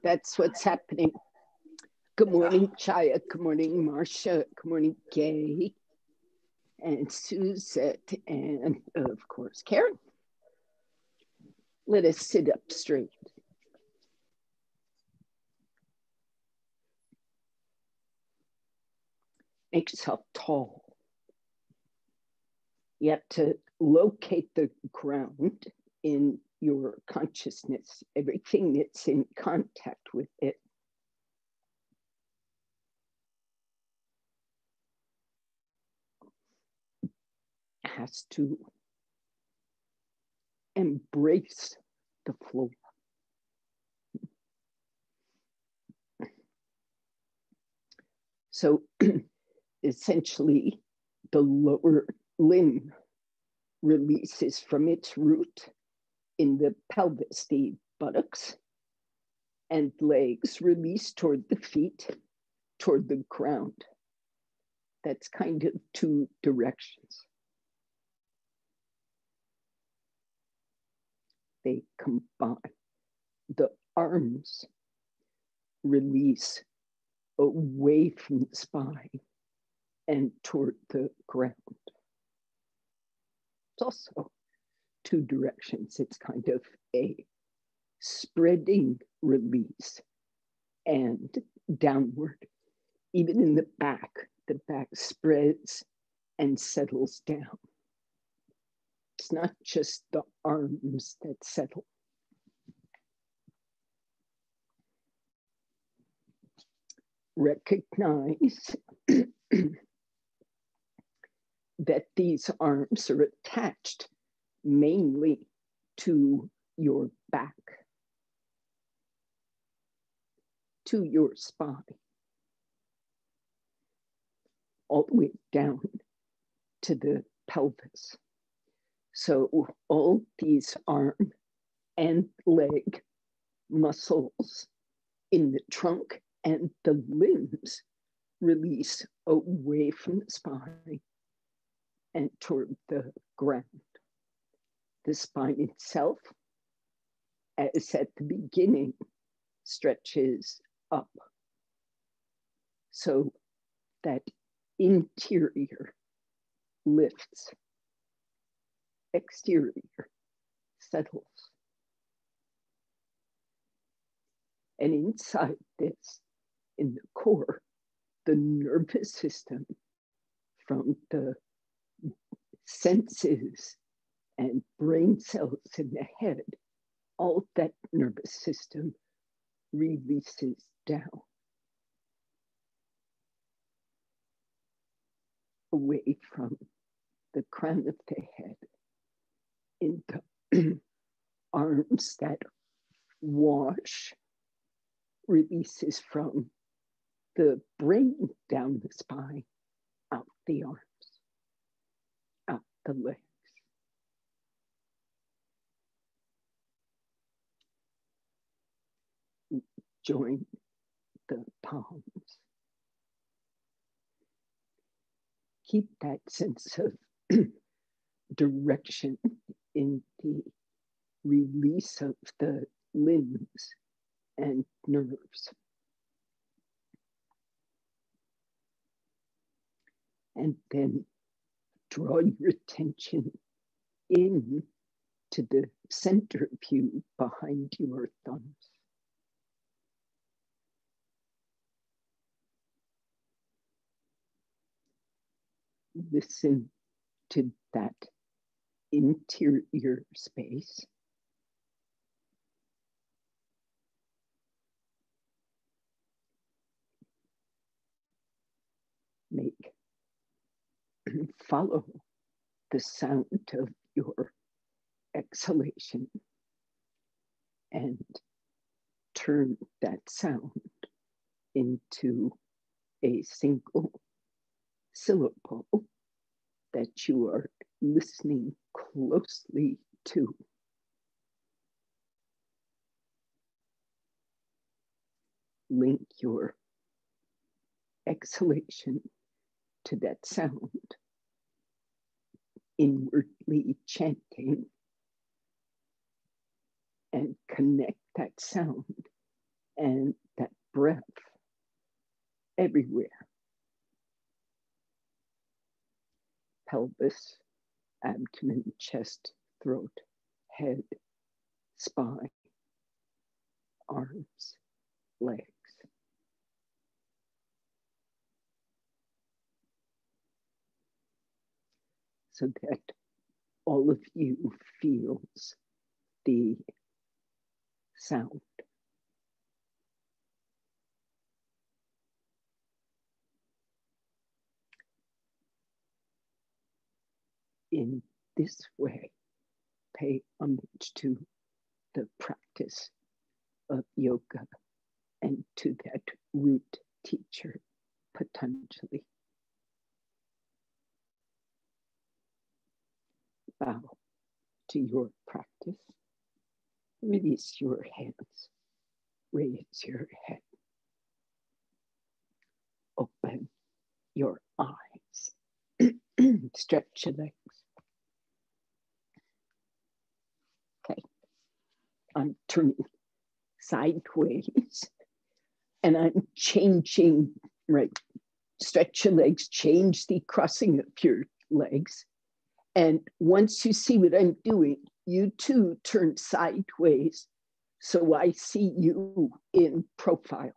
That's what's happening. Good morning, Chaya. Good morning, Marcia. Good morning, Gay. And Suzette. And, of course, Karen. Let us sit up straight. Make yourself tall. You have to locate the ground in your consciousness, everything that's in contact with it. Has to embrace the floor. So essentially, the lower limb releases from its root in the pelvis, the buttocks and legs release toward the feet, toward the ground. That's kind of two directions. They combine. The arms release away from the spine and toward the ground. It's also two directions. It's kind of a spreading release and downward. Even in the back spreads and settles down. It's not just the arms that settle. Recognize that these arms are attached mainly to your back, to your spine, all the way down to the pelvis. So all these arm and leg muscles in the trunk and the limbs release away from the spine and toward the ground. The spine itself, as at the beginning, stretches up. So that interior lifts, exterior settles. And inside this, in the core, the nervous system from the senses and brain cells in the head, all that nervous system releases down, away from the crown of the head into arms that wash, releases from the brain down the spine, out the arms, out the legs. Join the palms. Keep that sense of direction in the release of the limbs and nerves. And then draw your attention in to the center of you behind your thumbs. Listen to that interior space. Follow the sound of your exhalation and turn that sound into a single syllable that you are listening closely to. Link your exhalation to that sound, inwardly chanting, and connect that sound and that breath everywhere. Pelvis, abdomen, chest, throat, head, spine, arms, legs. So that all of you feels the sound. In this way, pay homage to the practice of yoga and to that root teacher, Patanjali. Bow to your practice. Release your hands. Raise your head. Open your eyes. Stretch your legs. Okay. I'm turning sideways and I'm changing, right? Stretch your legs, change the crossing of your legs. And once you see what I'm doing, you too turn sideways so I see you in profile.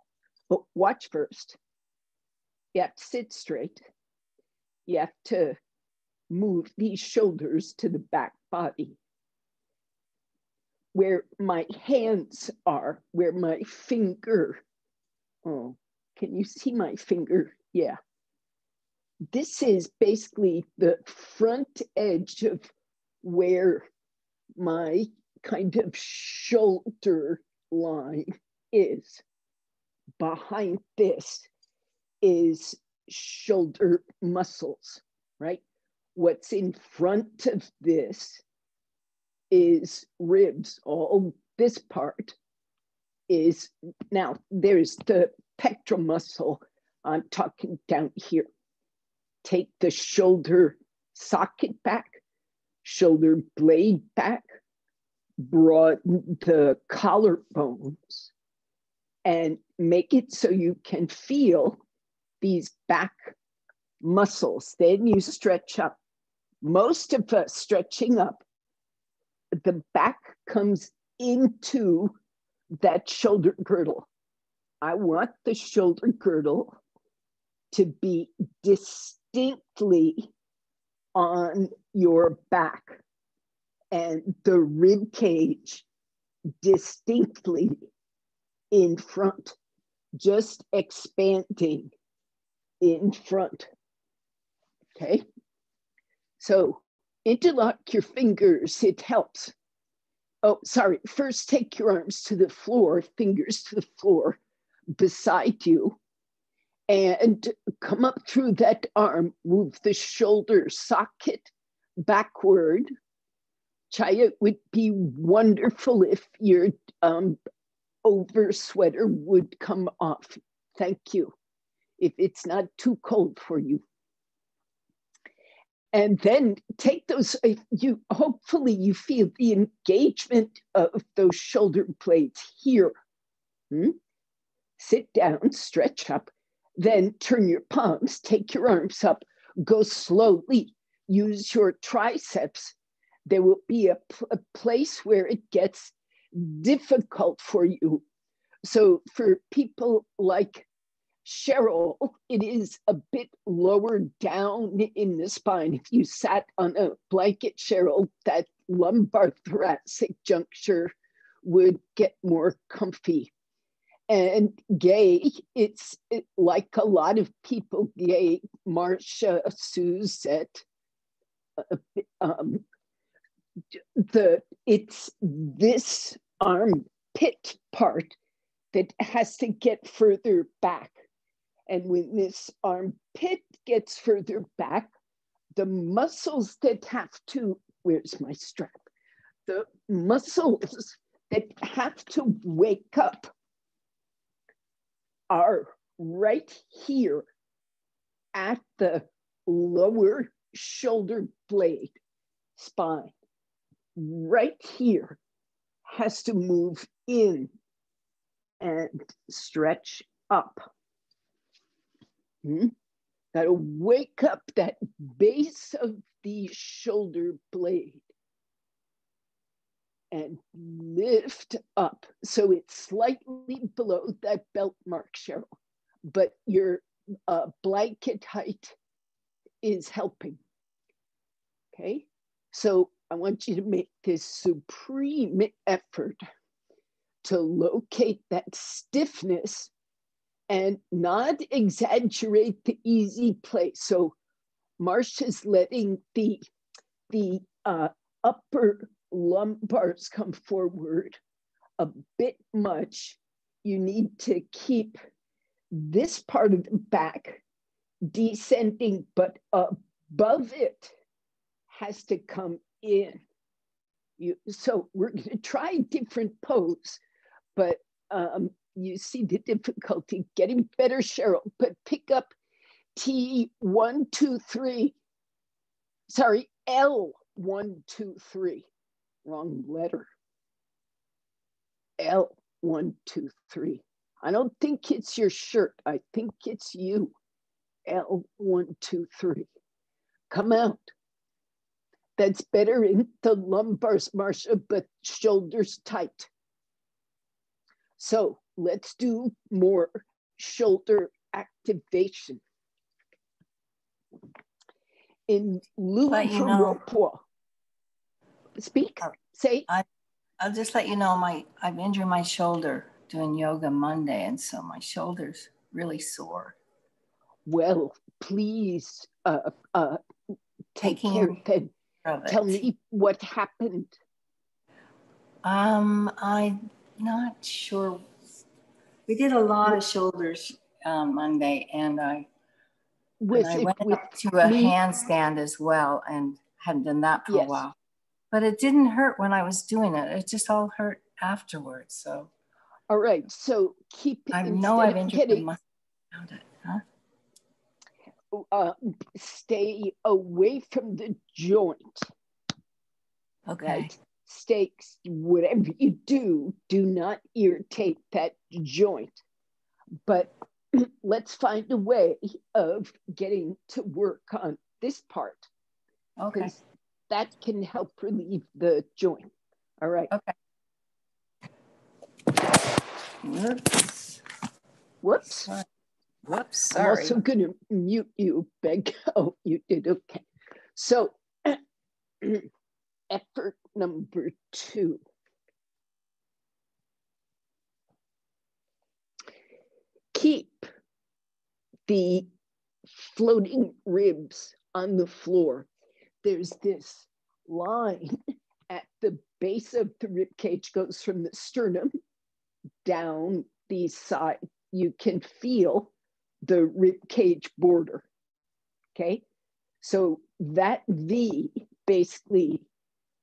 But watch first. You have to sit straight. You have to move these shoulders to the back body. Where my hands are, where my finger, oh, can you see my finger? Yeah. This is basically the front edge of where my kind of shoulder line is. Behind this is shoulder muscles, right? What's in front of this is ribs. All this part is, now there's the pectoral muscle. I'm talking down here. Take the shoulder socket back, shoulder blade back, broaden the collarbones, and make it so you can feel these back muscles. Then you stretch up. Most of us stretching up, the back comes into that shoulder girdle. I want the shoulder girdle to be distinctly on your back and the rib cage distinctly in front, just expanding in front. Okay, so interlock your fingers, it helps. Oh, sorry, first take your arms to the floor, fingers to the floor beside you, and come up through that arm, move the shoulder socket backward. Chaya, it would be wonderful if your over sweater would come off. Thank you. If it's not too cold for you. And then take those, hopefully you feel the engagement of those shoulder blades here. Sit down, stretch up, then turn your palms, take your arms up, go slowly, use your triceps. There will be a place where it gets difficult for you. So for people like Cheryl, it is a bit lower down in the spine. If you sat on a blanket, Cheryl, that lumbar thoracic juncture would get more comfy. And Gay, it's like a lot of people, Gay, Marcia, Suzette, it's this armpit part that has to get further back. And when this armpit gets further back, the muscles that have to, where's my strap? The muscles that have to wake up are right here at the lower shoulder blade spine. Right here has to move in and stretch up. Got to wake up that base of the shoulder blade and lift up. So it's slightly below that belt mark, Cheryl, but your blanket height is helping. Okay, so I want you to make this supreme effort to locate that stiffness and not exaggerate the easy place. So Marcia's letting the upper lumbars come forward a bit much. You need to keep this part of the back descending, but above it has to come in. So we're going to try a different pose, but you see the difficulty getting better, Cheryl, but pick up T1, 2, 3. Sorry, L1, 2, 3. Wrong letter. L1, 2, 3. I don't think it's your shirt. I think it's you. L1, 2, 3. Come out. That's better in the lumbars, Marcia, but shoulders tight. So let's do more shoulder activation. In Louis, speak, say. I'll just let you know I've injured my shoulder doing yoga Monday, and so my shoulder's really sore. Well, please take care of it. Tell me what happened. I'm not sure. We did a lot of shoulders Monday, and I went up to a handstand as well, and hadn't done that for a while. But it didn't hurt when I was doing it. It just all hurt afterwards. So. All right. So keep. I know I've injured the muscle around it. Huh? Stay away from the joint. Okay. Right? Stay, whatever you do not irritate that joint. But let's find a way of getting to work on this part. Okay. That can help relieve the joint. All right. Okay. Whoops. Sorry. Whoops, sorry. I'm also going to mute you, Beg. Oh, you did, okay. So, effort number 2. Keep the floating ribs on the floor. There's this line at the base of the rib cage, goes from the sternum down the side. You can feel the rib cage border. Okay, so that V basically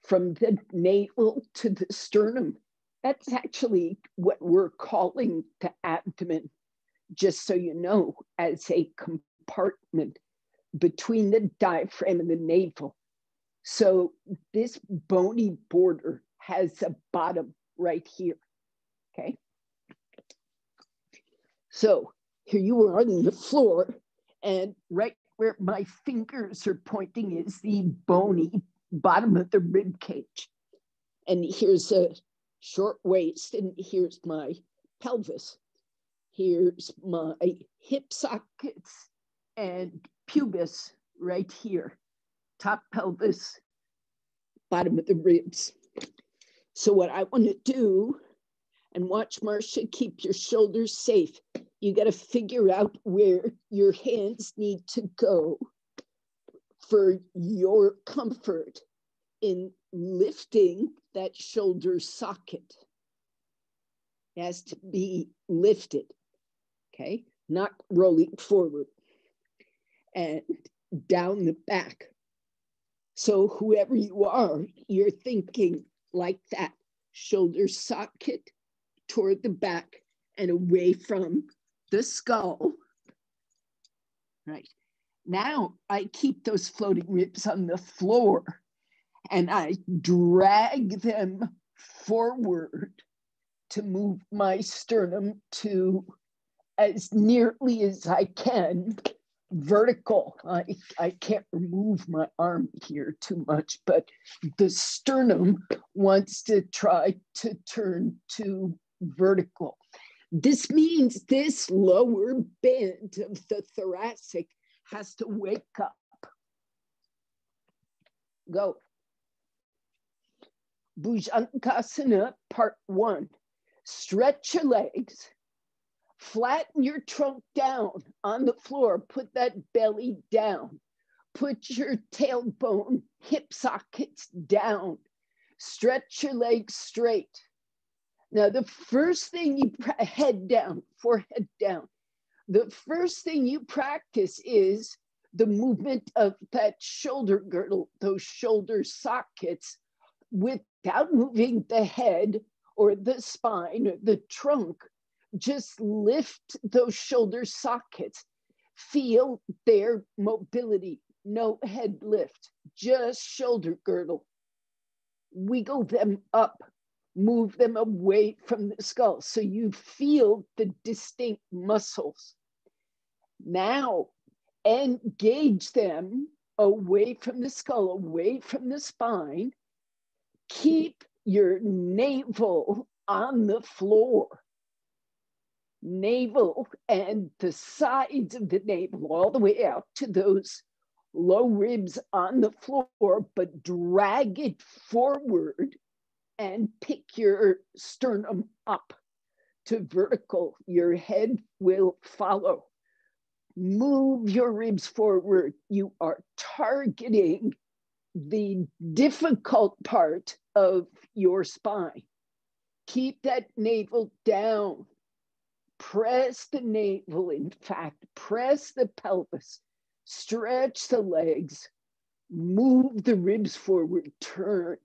from the navel to the sternum, that's actually what we're calling the abdomen, just so you know, as a compartment between the diaphragm and the navel. So this bony border has a bottom right here, okay? So here you are on the floor, and right where my fingers are pointing is the bony bottom of the rib cage. And here's a short waist, and here's my pelvis. Here's my hip sockets and pubis right here. Top pelvis, bottom of the ribs. So what I want to do, and watch Marcia, keep your shoulders safe. You got to figure out where your hands need to go for your comfort in lifting that shoulder socket. It has to be lifted, okay? Not rolling forward. And down the back. So whoever you are, you're thinking like that. Shoulder socket toward the back and away from the skull. Right. Now I keep those floating ribs on the floor and I drag them forward to move my sternum to, as nearly as I can, vertical. I can't remove my arm here too much, but the sternum wants to try to turn to vertical. This means this lower band of the thoracic has to wake up. Go. Bhujangasana, part 1. Stretch your legs. Flatten your trunk down on the floor. Put that belly down. Put your tailbone, hip sockets down. Stretch your legs straight. Now, the first thing you, head down, forehead down. The first thing you practice is the movement of that shoulder girdle, those shoulder sockets, without moving the head or the spine or the trunk. Just lift those shoulder sockets. Feel their mobility. No head lift, just shoulder girdle. Wiggle them up, move them away from the skull so you feel the distinct muscles. Now, engage them away from the skull, away from the spine. Keep your navel on the floor. Navel and the sides of the navel all the way out to those low ribs on the floor, but drag it forward and pick your sternum up to vertical. Your head will follow. Move your ribs forward. You are targeting the difficult part of your spine. Keep that navel down. Press the navel, in fact, press the pelvis, stretch the legs, move the ribs forward, turn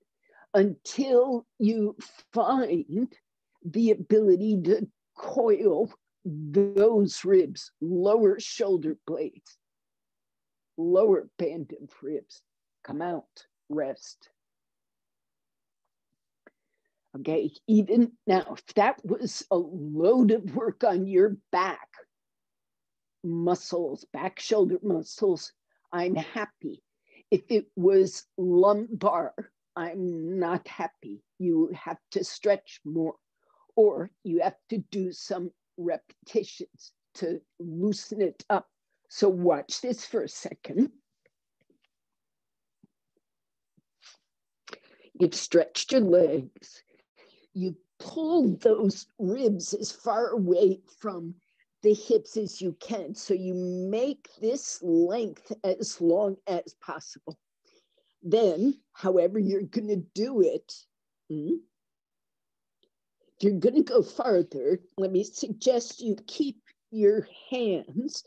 until you find the ability to coil those ribs, lower shoulder blades, lower band of ribs. Come out, rest. Okay, even now, if that was a load of work on your back muscles, back shoulder muscles, I'm happy. If it was lumbar, I'm not happy. You have to stretch more, or you have to do some repetitions to loosen it up. So watch this for a second. You've stretched your legs. You pull those ribs as far away from the hips as you can. So you make this length as long as possible. Then, however you're going to do it, if you're going to go farther, let me suggest you keep your hands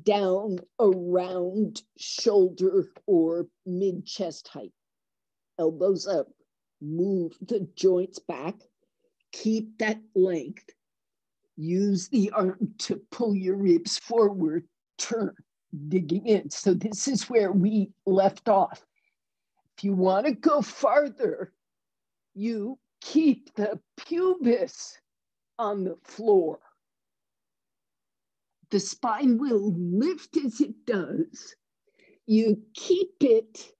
down around shoulder or mid-chest height. Elbows up, move the joints back, keep that length. Use the arm to pull your ribs forward, turn, digging in. So this is where we left off. If you want to go farther, you keep the pubis on the floor. The spine will lift as it does. You keep it,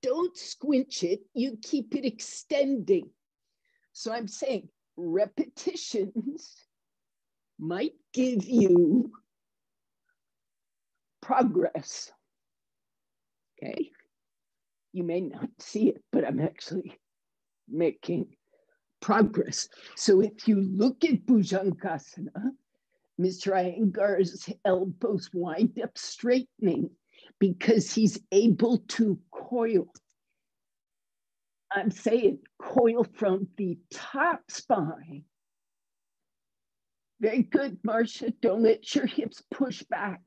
don't squinch it, you keep it extending. So I'm saying repetitions might give you progress. Okay? You may not see it, but I'm actually making progress. So if you look at Bhujangasana, Mr. Iyengar's elbows wind up straightening because he's able to coil. I'm saying coil from the top spine. Very good, Marcia. Don't let your hips push back.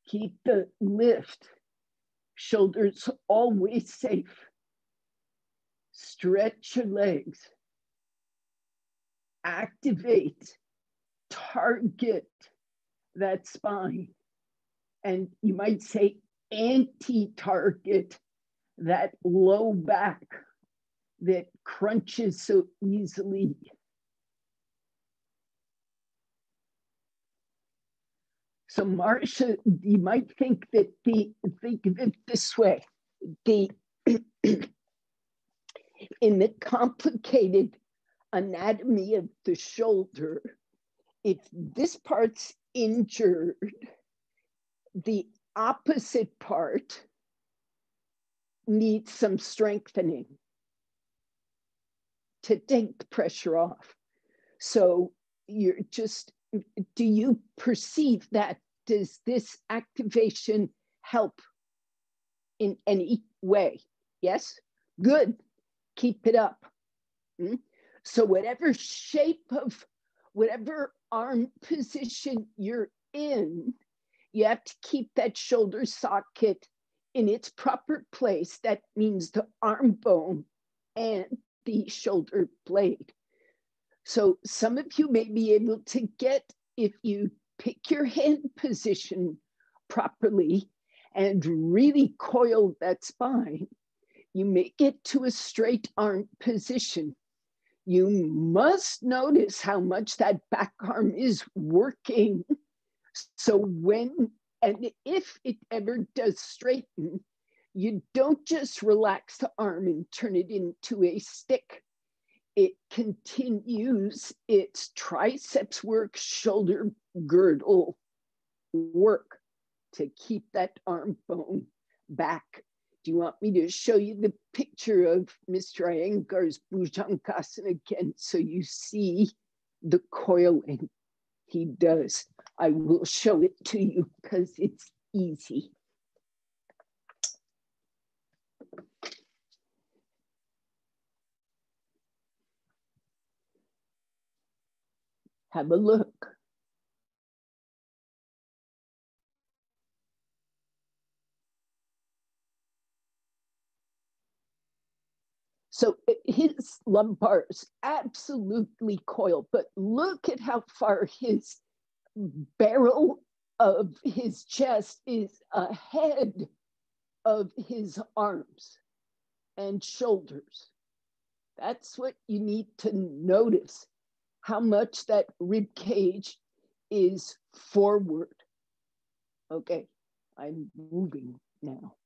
Keep the lift. Shoulders always safe. Stretch your legs. Activate. Target that spine. And you might say anti-target that low back that crunches so easily So Marcia, you might think that think of it this way, in the complicated anatomy of the shoulder, if this part's injured, the opposite part needs some strengthening to take the pressure off. So you're just, do you perceive that? Does this activation help in any way? Yes? Good. Keep it up. So whatever shape of, whatever arm position you're in, you have to keep that shoulder socket in its proper place. That means the arm bone and the shoulder blade. So some of you may be able to get, if you pick your hand position properly and really coil that spine, you may get to a straight arm position. You must notice how much that back arm is working. So when, and if it ever does straighten, you don't just relax the arm and turn it into a stick. It continues its triceps work, shoulder girdle work to keep that arm bone back. Do you want me to show you the picture of Mr. Iyengar's Bhujangasana again so you see the coiling he does? I will show it to you because it's easy. Have a look. So his lumbar is absolutely coiled, but look at how far his barrel of his chest is ahead of his arms and shoulders. That's what you need to notice, how much that rib cage is forward. Okay, I'm moving now.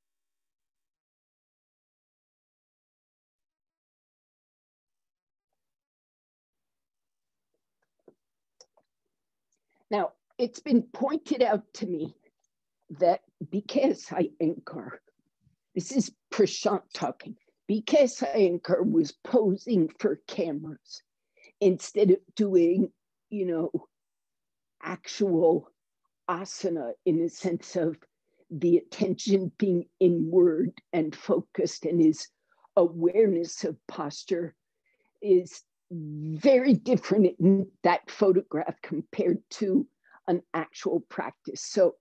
Now, it's been pointed out to me that because Iyengar, this is Prashant talking, because Iyengar was posing for cameras instead of doing, actual asana in the sense of the attention being inward and focused, and his awareness of posture is very different in that photograph compared to an actual practice. So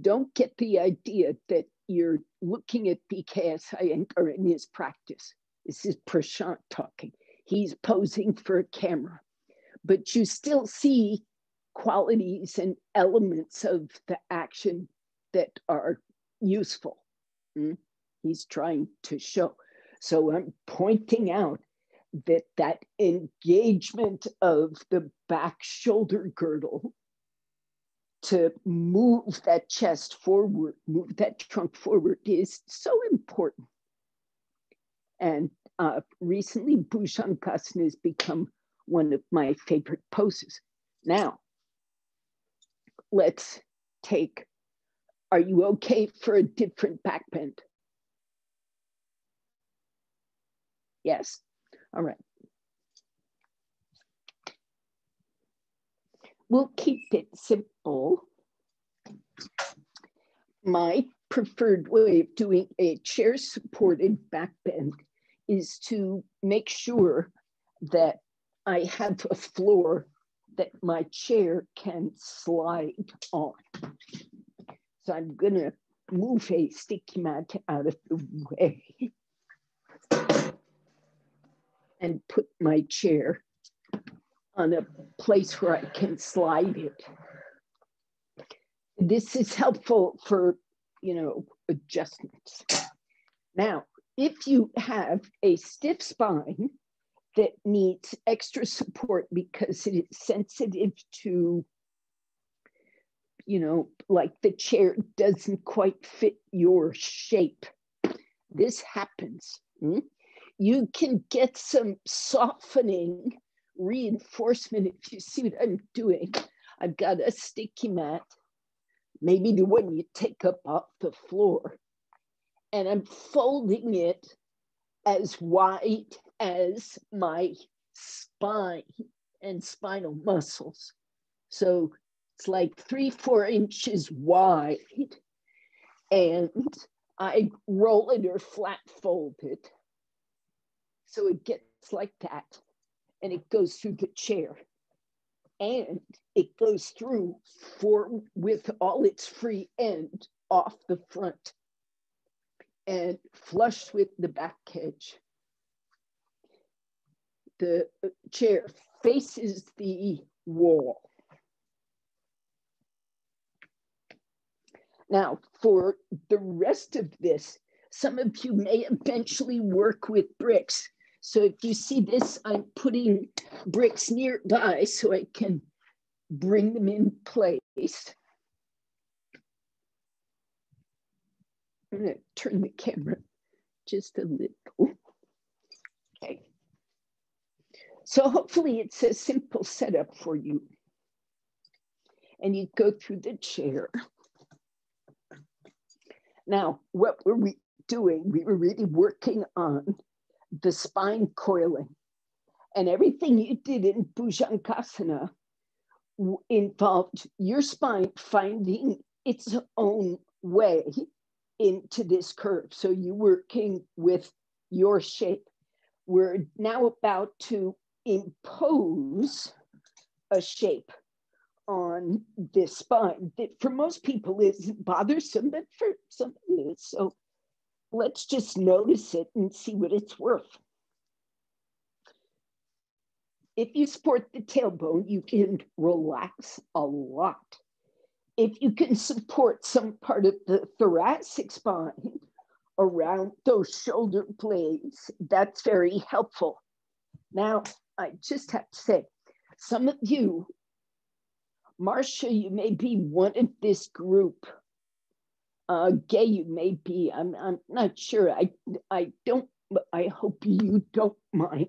don't get the idea that you're looking at BKS Iyengar in his practice. This is Prashant talking. He's posing for a camera, but you still see qualities and elements of the action that are useful. He's trying to show. So I'm pointing out that engagement of the back shoulder girdle to move that chest forward, move that trunk forward is so important. And recently, Bhujangasana has become one of my favorite poses. Now, let's take, are you okay for a different back bend? Yes. All right. We'll keep it simple. My preferred way of doing a chair-supported back bend is to make sure that I have a floor that my chair can slide on. So I'm gonna move a sticky mat out of the way and put my chair on a place where I can slide it. This is helpful for, adjustments. Now, if you have a stiff spine that needs extra support because it is sensitive to, like the chair doesn't quite fit your shape. This happens. You can get some softening reinforcement if you see what I'm doing. I've got a sticky mat, maybe the one you take up off the floor, and I'm folding it as wide as my spine and spinal muscles. So it's like 3-4 inches wide, and I roll it or flat fold it. So it gets like that, and it goes through the chair, and it goes through with all its free end off the front and flush with the back edge. The chair faces the wall. Now, for the rest of this, some of you may eventually work with bricks. So if you see this, I'm putting bricks nearby so I can bring them in place. I'm going to turn the camera just a little. Okay. So hopefully it's a simple setup for you. And you go through the chair. Now, what were we doing? We were really working on the spine coiling. And everything you did in Bhujangasana involved your spine finding its own way into this curve. So you're working with your shape. We're now about to impose a shape on this spine that for most people is bothersome, but for some it is. So let's just notice it and see what it's worth. If you support the tailbone, you can relax a lot. If you can support some part of the thoracic spine around those shoulder blades, that's very helpful. Now, I just have to say, some of you, Marcia, you may be one of this group. Gay, you may be. I'm not sure. I hope you don't mind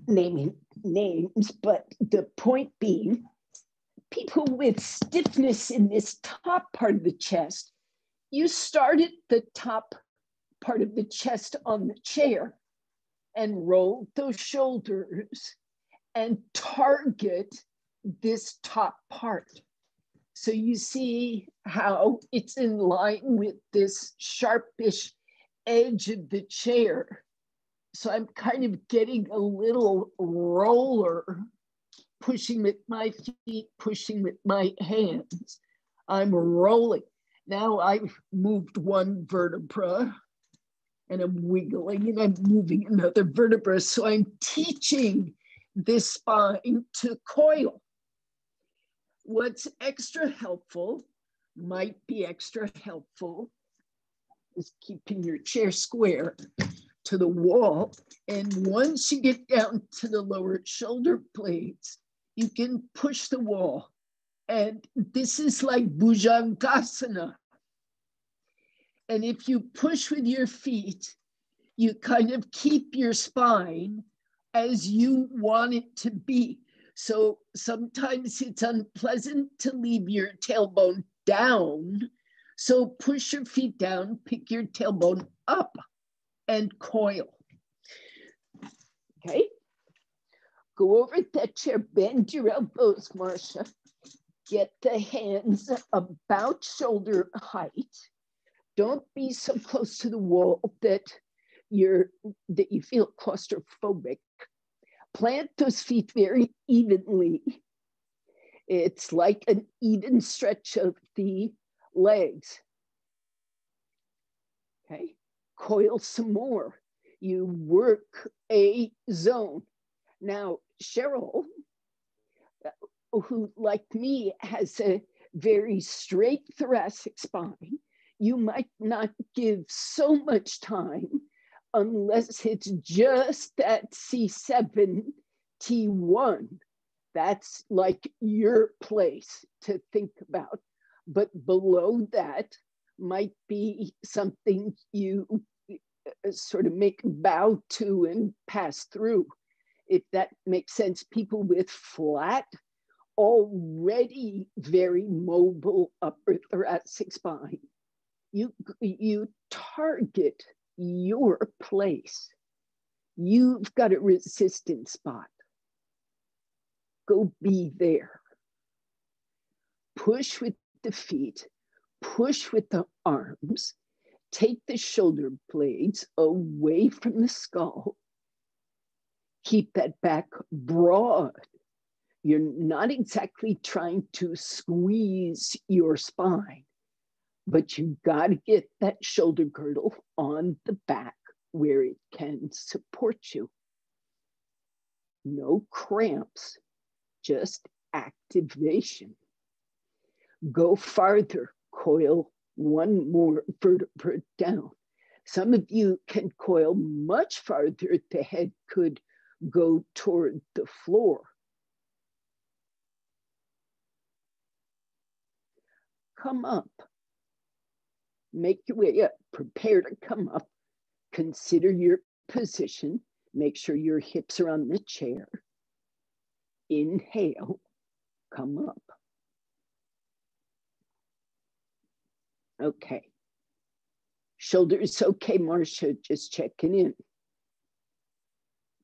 naming names, but the point being, people with stiffness in this top part of the chest, you start at the top part of the chest on the chair and roll those shoulders and target this top part. So you see how it's in line with this sharpish edge of the chair. So I'm kind of getting a little roller, pushing with my feet, pushing with my hands. I'm rolling. Now I've moved one vertebra and I'm wiggling and I'm moving another vertebra. So I'm teaching this spine to coil. What's extra helpful, might be extra helpful, is keeping your chair square to the wall. And once you get down to the lower shoulder blades, you can push the wall. And this is like Bhujangasana. And if you push with your feet, you kind of keep your spine as you want it to be. So sometimes it's unpleasant to leave your tailbone down. So push your feet down, pick your tailbone up and coil. Okay. Go over that chair, bend your elbows, Marcia. Get the hands about shoulder height. Don't be so close to the wall that you feel claustrophobic. Plant those feet very evenly. It's like an even stretch of the legs. Okay, coil some more. You work a zone. Now, Cheryl, who like me has a very straight thoracic spine, you might not give so much time unless it's just that C7, T1 That's like your place to think about. But below that might be something you sort of make a bow to and pass through, if that makes sense. People with flat, already very mobile upper thoracic spine, you target your place. You've got a resistance spot. Go be there. Push with the feet, push with the arms, take the shoulder blades away from the skull. Keep that back broad. You're not exactly trying to squeeze your spine, but you've got to get that shoulder girdle on the back where it can support you. No cramps, just activation. Go farther, coil one more vertebra down. Some of you can coil much farther. The head could go toward the floor. Come up. Make your way up. Prepare to come up. Consider your position. Make sure your hips are on the chair. Inhale. Come up. Okay. Shoulders okay, Marcia, just checking in.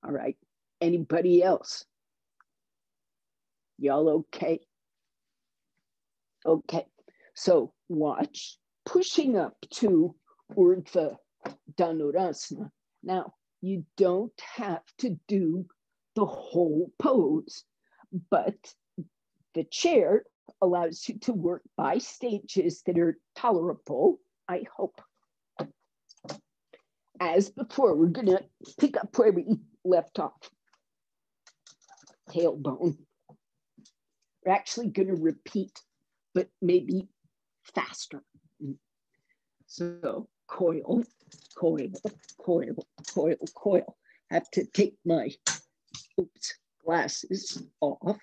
All right. Anybody else? Y'all okay? Okay. So watch, pushing up to Urdhva Dhanurasana. Now, you don't have to do the whole pose, but the chair allows you to work by stages that are tolerable, I hope. As before, we're going to pick up where we left off. Tailbone. We're actually going to repeat, but maybe faster. So coil, coil, coil, coil, coil. Have to take my glasses off.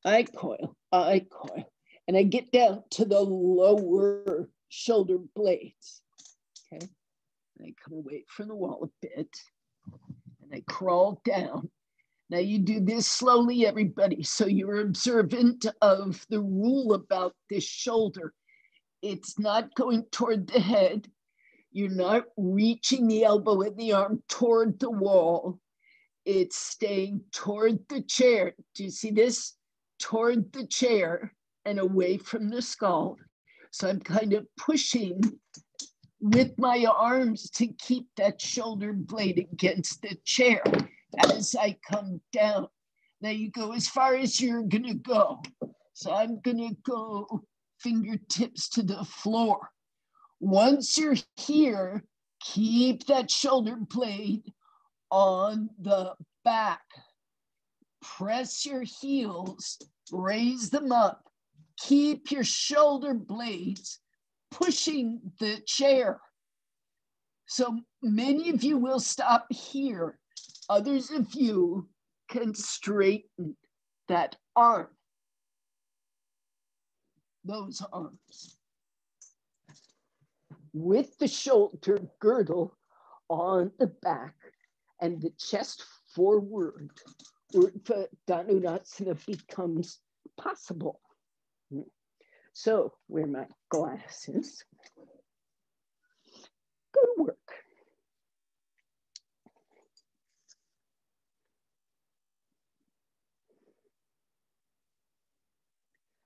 I coil, and I get down to the lower shoulder blades. Okay, and I come away from the wall a bit, and I crawl down. Now you do this slowly, everybody, so you're observant of the rule about this shoulder. It's not going toward the head. You're not reaching the elbow and the arm toward the wall. It's staying toward the chair. Do you see this? Toward the chair and away from the skull. So I'm kind of pushing with my arms to keep that shoulder blade against the chair as I come down. Now you go as far as you're gonna go. So I'm gonna go fingertips to the floor. Once you're here, keep that shoulder blade on the back. Press your heels, raise them up. Keep your shoulder blades pushing the chair. So many of you will stop here. Others of you can straighten that arm, those arms. With the shoulder girdle on the back and the chest forward, Urdhva Dhanurasana becomes possible. So, wear my glasses. Go to work.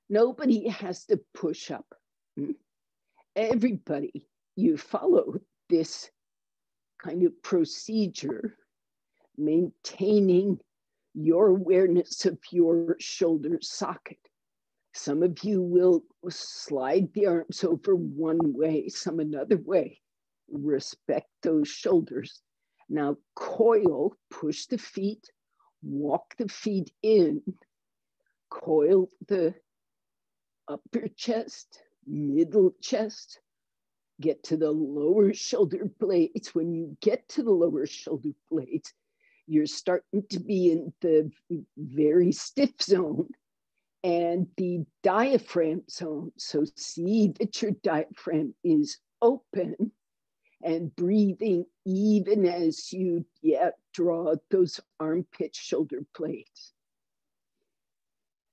Nobody has to push up. Everybody, you follow this kind of procedure, maintaining your awareness of your shoulder socket. Some of you will slide the arms over one way, some another way. Respect those shoulders. Now coil, push the feet, walk the feet in, coil the upper chest, middle chest, get to the lower shoulder blades. When you get to the lower shoulder blades, You're starting to be in the very stiff zone and the diaphragm zone. So see that your diaphragm is open and breathing even as you draw those armpit shoulder blades.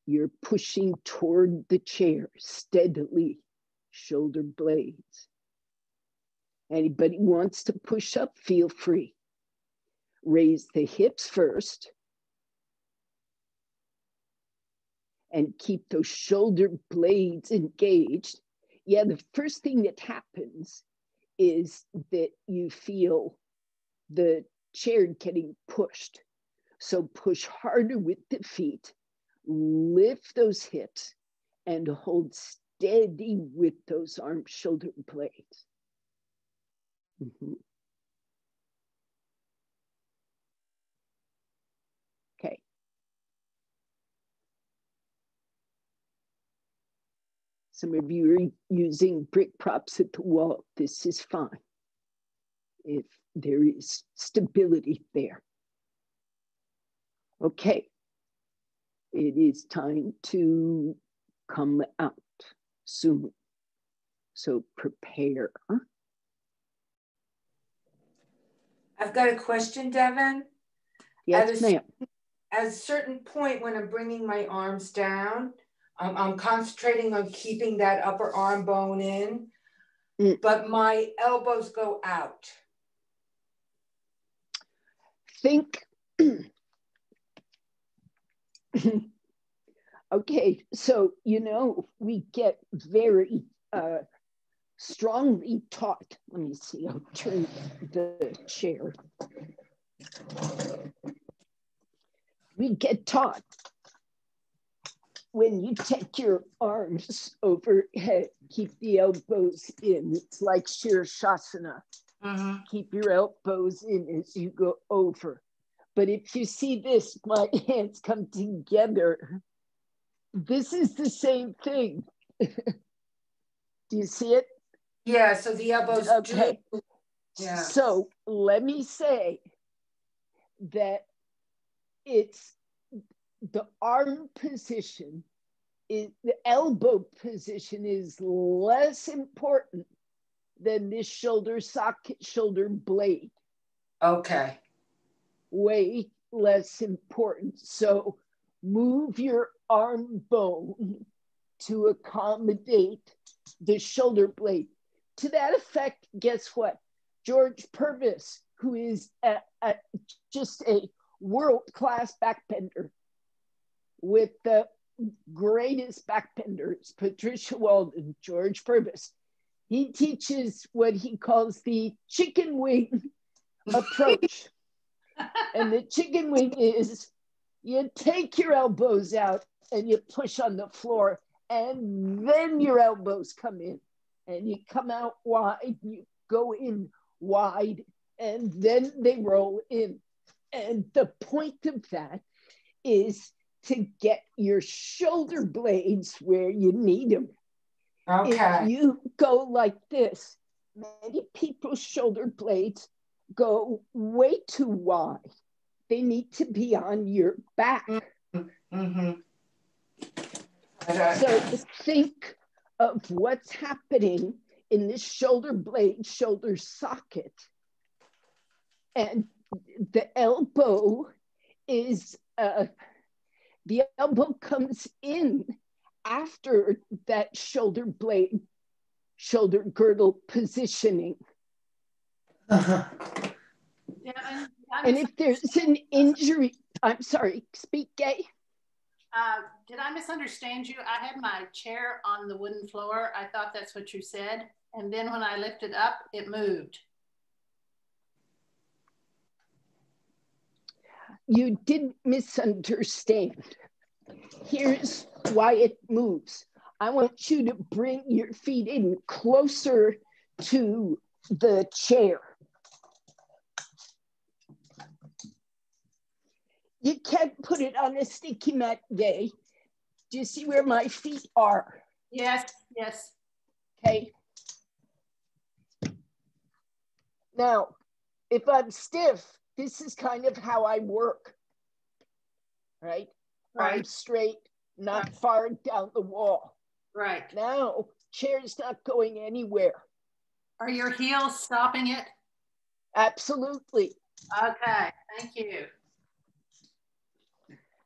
You're pushing toward the chair steadily, shoulder blades. Anybody wants to push up, feel free. Raise the hips first and keep those shoulder blades engaged. Yeah, the first thing that happens is that you feel the chair getting pushed. So push harder with the feet, lift those hips, and hold steady with those arm shoulder blades. Mm-hmm. Okay. Some of you are using brick props at the wall. This is fine if there is stability there. Okay. It is time to come out soon. So prepare. I've got a question, Devon. Yes, ma'am. At a certain point when I'm bringing my arms down, I'm concentrating on keeping that upper arm bone in, but my elbows go out. Think. Okay, so, we get very strongly taught. Let me see, I'll turn the chair. We get taught when you take your arms overhead, keep the elbows in. It's like Shirshasana. Mm-hmm. Keep your elbows in as you go over. But if you see this, my hands come together. This is the same thing. Do you see it? Yeah, so the elbows okay. do. Yeah. So let me say that it's the arm position, the elbow position is less important than this shoulder socket, shoulder blade. Okay. Way less important. So move your arm bone to accommodate the shoulder blade. To that effect, guess what? George Purvis, who is just a world-class backbender with the greatest backbenders, Patricia Walden, George Purvis, he teaches what he calls the chicken wing approach. And the chicken wing is you take your elbows out and you push on the floor, and then your elbows come in and you come out wide, you go in wide, and then they roll in. And the point of that is to get your shoulder blades where you need them. Okay. If you go like this, many people's shoulder blades go way too wide. They need to be on your back. Mm-hmm. So think of what's happening in this shoulder blade, shoulder socket. And the elbow is, the elbow comes in after that shoulder blade, shoulder girdle positioning. Uh-huh. Yeah, and if there's an injury, I'm sorry, speak gay. Did I misunderstand you? I had my chair on the wooden floor. I thought that's what you said. And then when I lifted up, it moved. You didn't misunderstand. Here's why it moves. I want you to bring your feet in closer to the chair. You can't put it on a sticky mat day. Do you see where my feet are? Yes, yes. Okay. Now, if I'm stiff, this is kind of how I work, right? Arms straight, not far down the wall. Right. Now, chair's not going anywhere. Are your heels stopping it? Absolutely. Okay, thank you.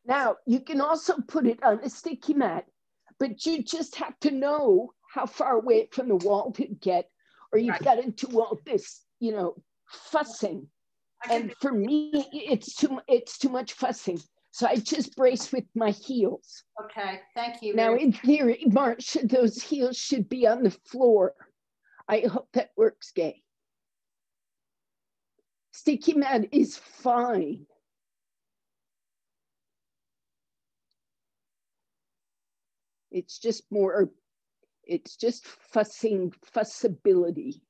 Now, you can also put it on a sticky mat, but you just have to know how far away from the wall to get, or you've got to do all this, you know, fussing. And for me, it's too much fussing. So I just brace with my heels. Okay, thank you. Now, in theory, Marcia, those heels should be on the floor. I hope that works, Gay. Sticky mat is fine. It's just fussability.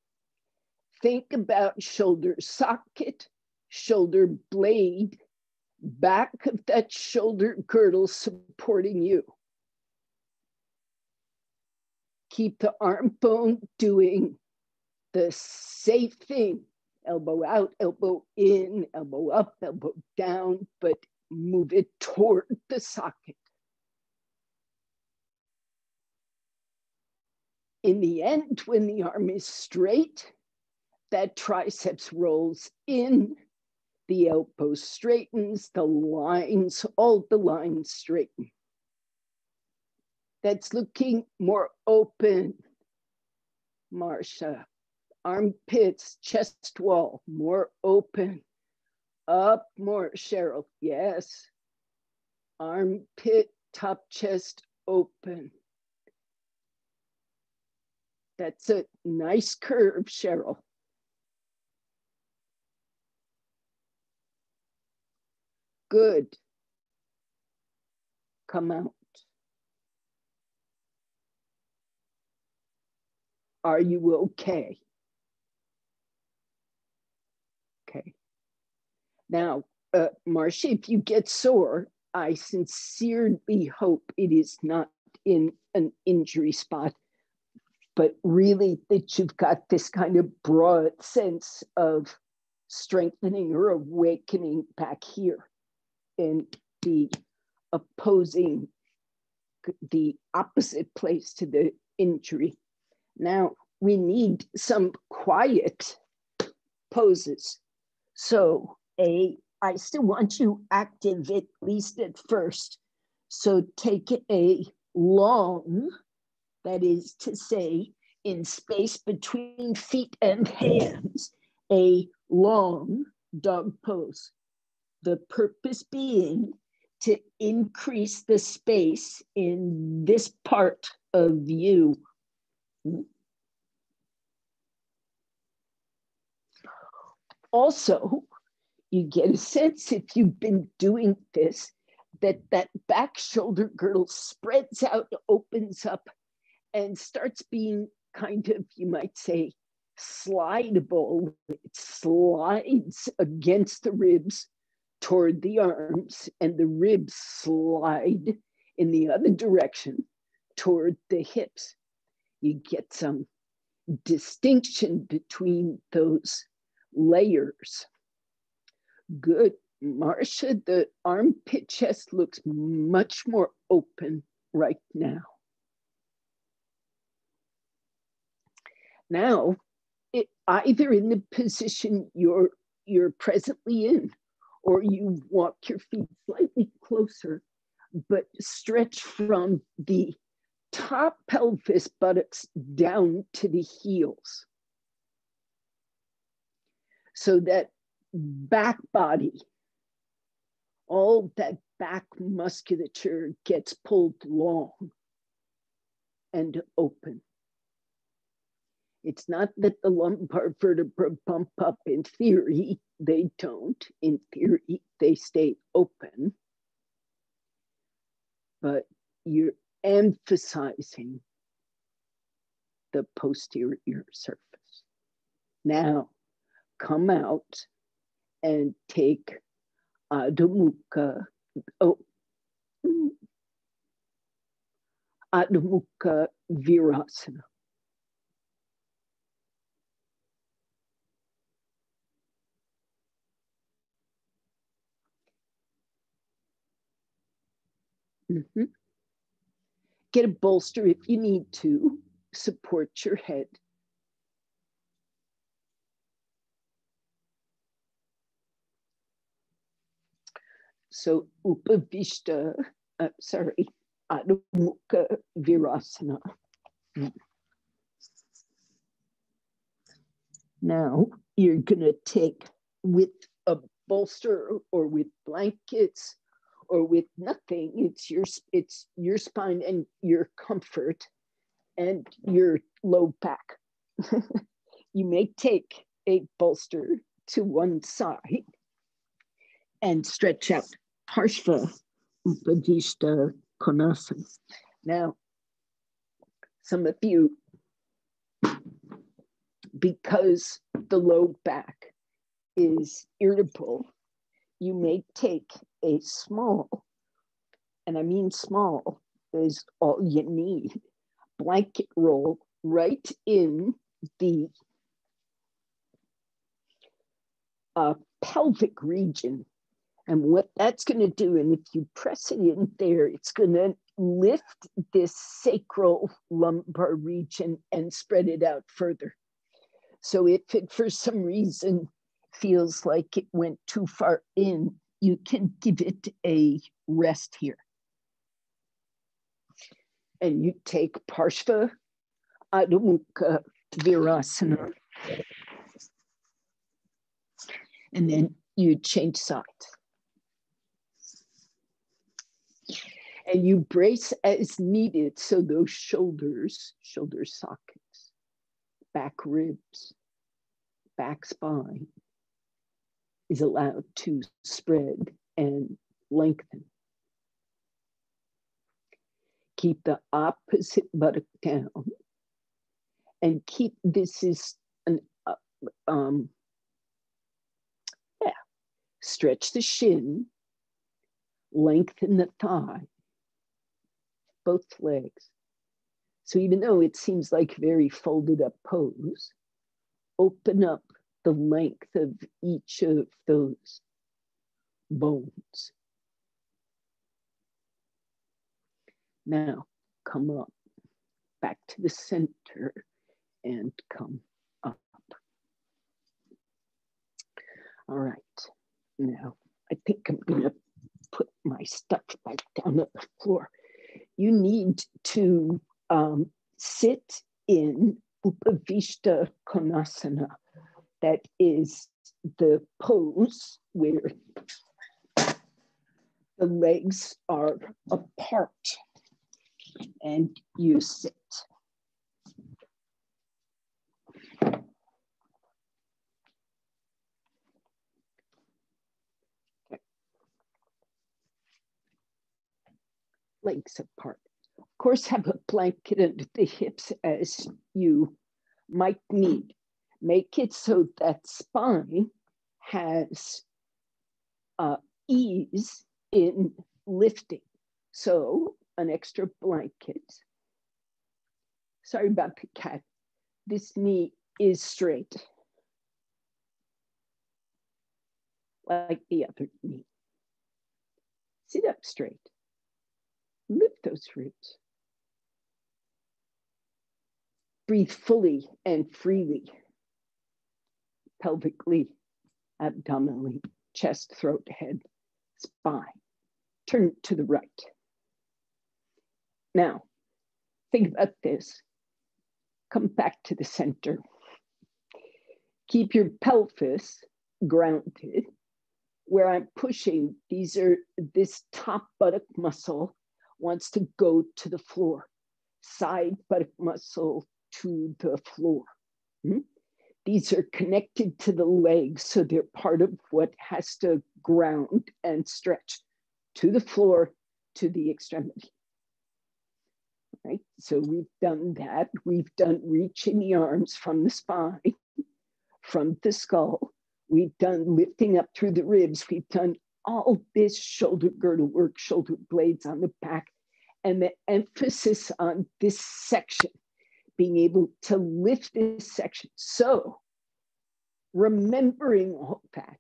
Think about shoulder socket, shoulder blade, back of that shoulder girdle supporting you. Keep the arm bone doing the safe thing. Elbow out, elbow in, elbow up, elbow down, but move it toward the socket. In the end, when the arm is straight, that triceps rolls in, the elbow straightens, the lines, all the lines straighten. That's looking more open, Marcia. Armpits, chest wall, more open. Up more, Cheryl, yes. Armpit, top chest, open. That's a nice curve, Cheryl. Good. Come out. Are you okay? Okay. Now, Marcia, if you get sore, I sincerely hope it is not in an injury spot, but really that you've got this kind of broad sense of strengthening or awakening back here in the opposing, the opposite place to the injury. Now we need some quiet poses. So I still want you active, at least at first. So take a long, that is to say, in space between feet and hands, a long dog pose. The purpose being to increase the space in this part of you. Also, you get a sense, if you've been doing this, that that back shoulder girdle spreads out, opens up, and starts being kind of, you might say, slidable. It slides against the ribs toward the arms, and the ribs slide in the other direction toward the hips. You get some distinction between those layers. Good, Marcia, the armpit chest looks much more open right now. Now, either in the position you're presently in, or you walk your feet slightly closer, but stretch from the top pelvis buttocks down to the heels. So that back body, all that back musculature gets pulled long and open. It's not that the lumbar vertebra bump up. In theory, they don't. In theory, they stay open. But you're emphasizing the posterior surface. Now, come out and take Adho Mukha. Adho Mukha Virasana. Mm-hmm. Get a bolster if you need to. Support your head. So Upavishta, Adho Mukha Virasana. Now you're gonna take, with a bolster or with blankets or with nothing, it's your spine and your comfort and your low back. You may take a bolster to one side and stretch out. Parshva Upavishta Konasana. Now, some of you, because the low back is irritable, you may take a small, and I mean small is all you need, blanket roll right in the pelvic region. And what that's going to do, and if you press it in there, it's going to lift this sacral lumbar region and spread it out further. So if it, for some reason, feels like it went too far in, you can give it a rest here. And you take Parshva Adho Mukha Virasana. And then you change sides. And you brace as needed. So those shoulders, shoulder sockets, back ribs, back spine is allowed to spread and lengthen. Keep the opposite buttock down. And keep, this is an, stretch the shin, lengthen the thigh, both legs. So even though it seems like a very folded up pose, open up the length of each of those bones. Now come up, back to the center and come up. All right, now I think I'm gonna put my stuff back down on the floor. You need to sit in Upavishta Konasana. That is the pose where the legs are apart and you sit. Legs apart. Of course, have a blanket under the hips as you might need. Make it so that spine has ease in lifting. So an extra blanket. Sorry about the cat. This knee is straight, like the other knee. Sit up straight. Lift those ribs. Breathe fully and freely. Pelvically, abdominally, chest, throat, head, spine. Turn to the right. Now, think about this. Come back to the center. Keep your pelvis grounded. Where I'm pushing, this top buttock muscle wants to go to the floor. Side buttock muscle to the floor. These are connected to the legs, so they're part of what has to ground and stretch to the floor, to the extremity. Right? So we've done that. We've done reaching the arms from the spine, from the skull. We've done lifting up through the ribs. We've done all this shoulder girdle work, shoulder blades on the back, and the emphasis on this section, being able to lift this section. So remembering all that,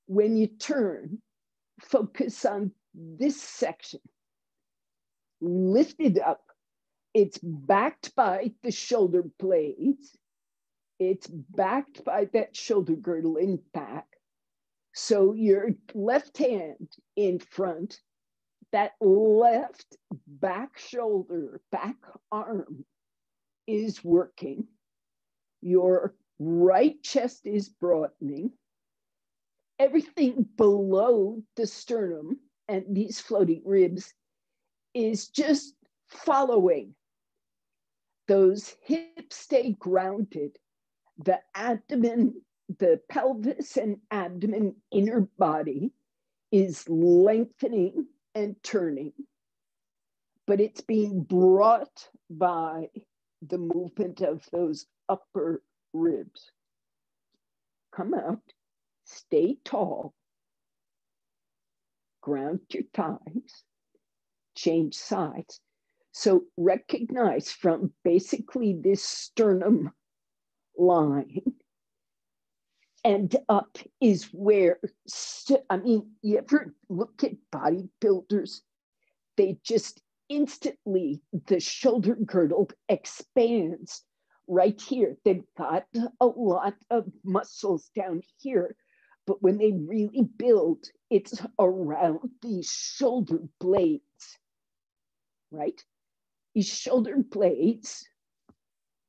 when you turn, focus on this section, lifted up. It's backed by the shoulder blades. It's backed by that shoulder girdle in back. So your left hand in front, that left back shoulder, back arm is working. Your right chest is broadening. Everything below the sternum and these floating ribs is just following. Those hips stay grounded. The abdomen, the pelvis and abdomen inner body is lengthening and turning, but it's being brought by the movement of those upper ribs. Come out, stay tall, ground your thighs, change sides. So recognize from basically this sternum line and up is where, you ever look at bodybuilders? They just instantly, the shoulder girdle expands right here. They've got a lot of muscles down here, but when they really build, it's around these shoulder blades, right? These shoulder blades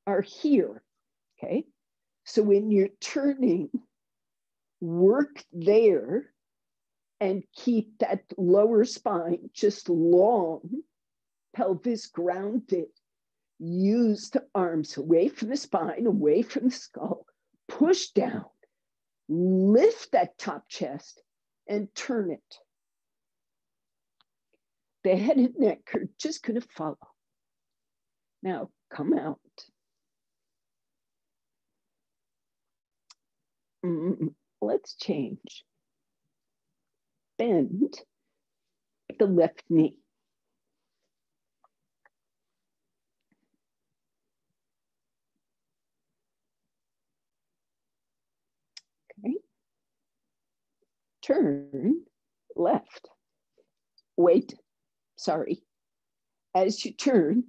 are here, okay? So when you're turning, work there and keep that lower spine just long, pelvis grounded. Use the arms away from the spine, away from the skull, push down, lift that top chest and turn it. The head and neck are just going to follow. Now come out. Let's change. Bend the left knee. Okay. Turn left. Wait, sorry. As you turn,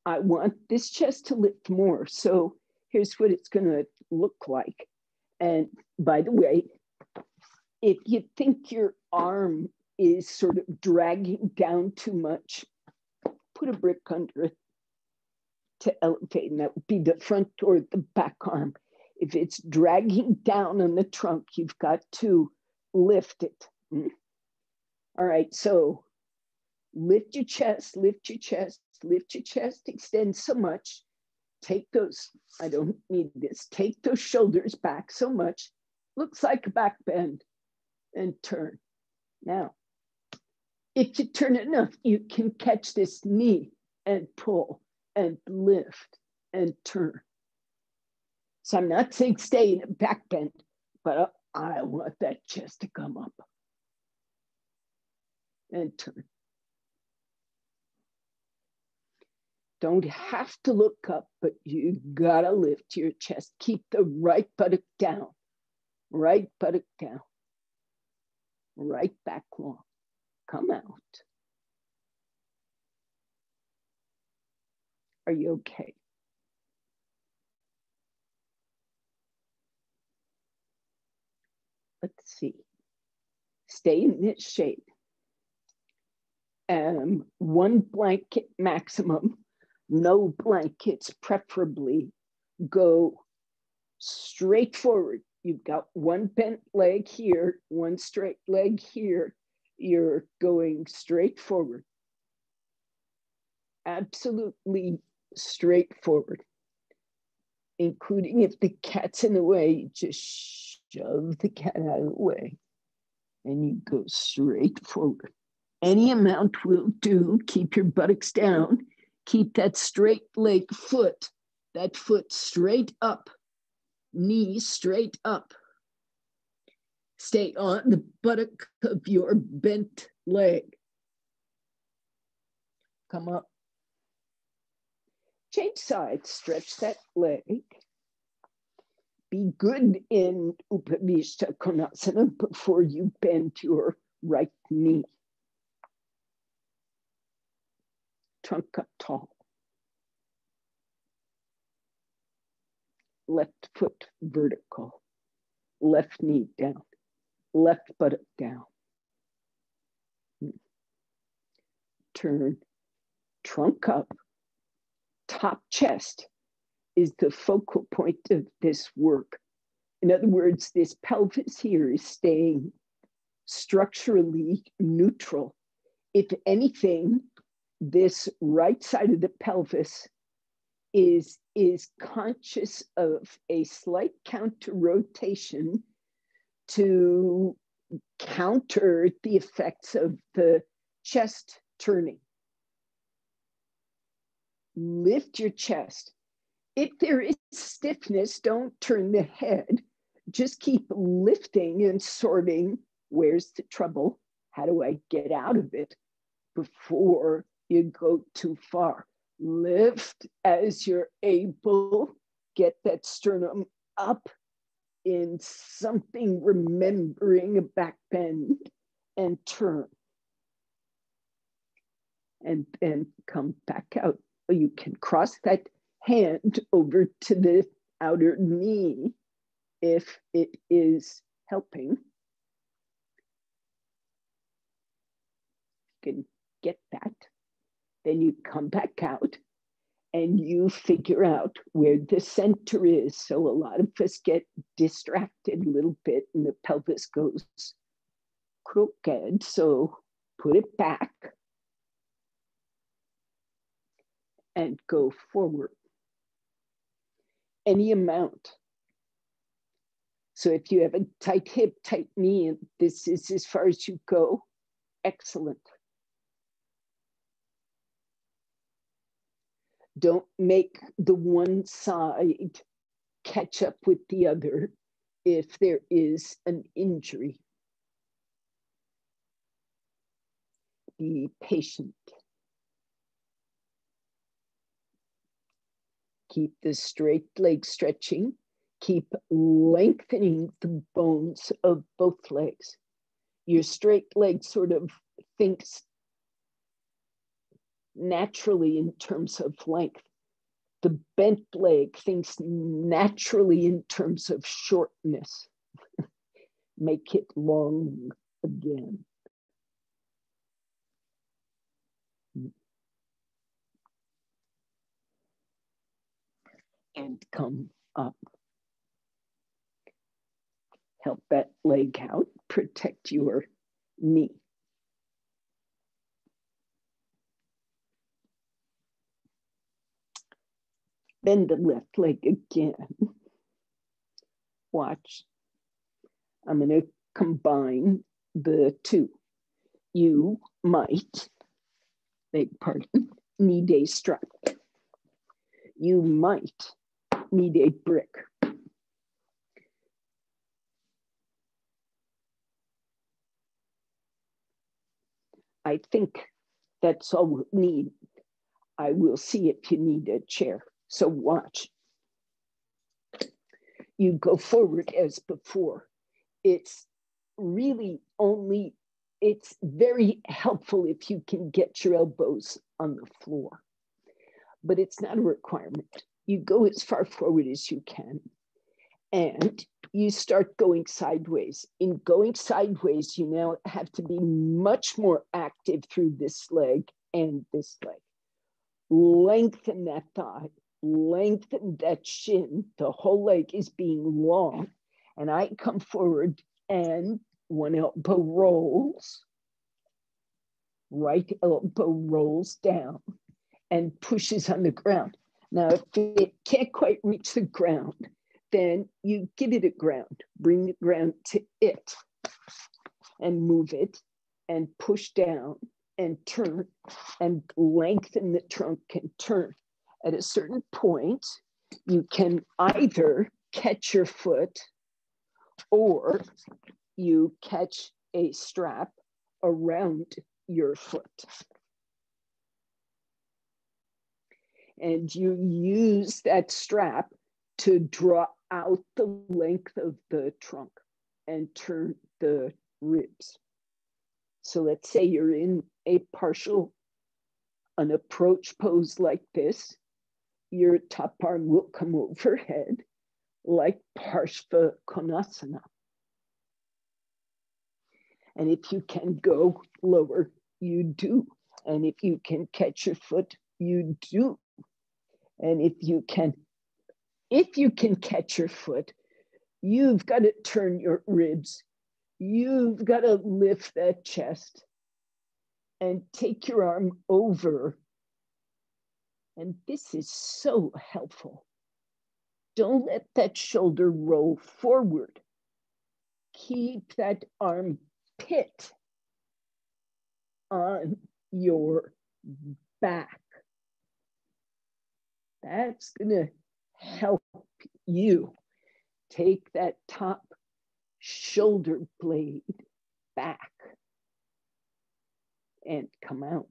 I want this chest to lift more. So here's what it's going to look like. And by the way, if you think your arm is sort of dragging down too much, put a brick under it to elevate, and that would be the front or the back arm. If it's dragging down on the trunk, you've got to lift it. All right, so lift your chest, lift your chest, lift your chest, extend so much. Take those, I don't need this, take those shoulders back so much. Looks like a back bend, and turn. Now, if you turn enough, you can catch this knee and pull and lift and turn. So I'm not saying stay in a back bend, but I want that chest to come up and turn. Don't have to look up, but you gotta lift your chest. Keep the right buttock down, right buttock down, right back long. Come out. Are you okay? Let's see. Stay in this shape. One blanket maximum. No blankets, preferably. Go straight forward. You've got one bent leg here, one straight leg here. You're going straight forward. Absolutely straight forward. Including if the cat's in the way, just shove the cat out of the way. And you go straight forward. Any amount will do. Keep your buttocks down. Keep that straight leg foot, that foot straight up, knee straight up. Stay on the buttock of your bent leg. Come up. Change sides, stretch that leg. Be good in Upavishta Konasana before you bend your right knee. trunk up tall. Left foot vertical, left knee down, left buttock down. Turn, trunk up, top chest is the focal point of this work. In other words, this pelvis here is staying structurally neutral. If anything, this right side of the pelvis is conscious of a slight counter rotation to counter the effects of the chest turning. Lift your chest. If there is stiffness, don't turn the head. Just keep lifting and sorting. Where's the trouble? How do I get out of it before you go too far? Lift as you're able. Get that sternum up in something remembering a back bend, and turn. And then come back out. You can cross that hand over to the outer knee if it is helping. You can get that. Then you come back out and you figure out where the center is. So a lot of us get distracted a little bit and the pelvis goes crooked. So put it back and go forward. Any amount. So if you have a tight hip, tight knee, and this is as far as you go, excellent. Don't make the one side catch up with the other if there is an injury. Be patient. Keep the straight leg stretching. Keep lengthening the bones of both legs. Your straight leg sort of thinks naturally in terms of length. The bent leg thinks naturally in terms of shortness. Make it long again. And come up. Help that leg out, protect your knee. Bend the left leg again. Watch. I'm going to combine the two. You might, beg pardon, need a strap. You might need a brick. I think that's all we'll need. I will see if you need a chair. So watch. You go forward as before. It's really only, it's very helpful if you can get your elbows on the floor, but it's not a requirement. You go as far forward as you can and you start going sideways. In going sideways, you now have to be much more active through this leg and this leg. Lengthen that thigh, lengthen that shin. The whole leg is being long. And I come forward and one elbow rolls, right elbow rolls down and pushes on the ground. Now, if it can't quite reach the ground, then you give it a ground, bring the ground to it and move it and push down and turn and lengthen the trunk and turn. At a certain point, you can either catch your foot or you catch a strap around your foot. And you use that strap to draw out the length of the trunk and turn the ribs. So let's say you're in a partial an approach pose like this, your top arm will come overhead like Parshva Konasana. And if you can go lower, you do. And if you can catch your foot, you do. And if you can catch your foot, you've got to turn your ribs. You've got to lift that chest and take your arm over. And this is so helpful. Don't let that shoulder roll forward. Keep that arm pit on your back. That's going to help you take that top shoulder blade back and come out.